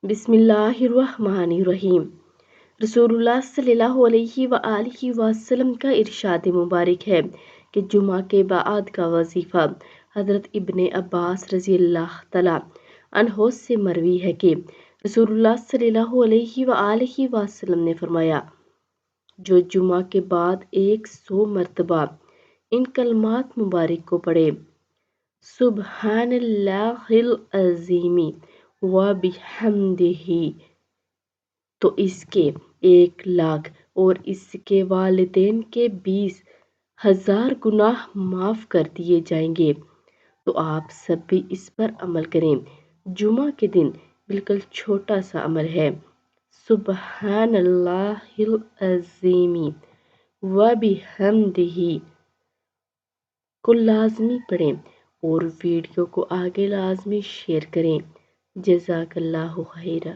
بسم اللہ الرحمن الرحیم۔ رسول اللہ صلی اللہ علیہ وآلہ وسلم کا ارشاد مبارک ہے کہ جمعہ کے بعد کا وظیفہ حضرت ابن عباس رضی اللہ تعالیٰ عنہ سے مروی ہے کہ رسول اللہ صلی اللہ علیہ وآلہ وسلم نے فرمایا، جو جمعہ کے بعد 100 مرتبہ ان کلمات مبارک کو پڑھے، سبحان اللہ العظیم وبحمدہ، تو اس کے 1,00,000 اور اس کے والدین کے 20,000 گناہ معاف کر دیے جائیں گے۔ تو آپ سب بھی اس پر عمل کریں۔ جمعہ کے دن بالکل چھوٹا سا عمل ہے، سبحان اللہ العظیم وبحمدہ کو لازمی پڑھیں اور ویڈیو کو آگے لازمی شیئر کریں۔ جزاک اللہ خیرہ۔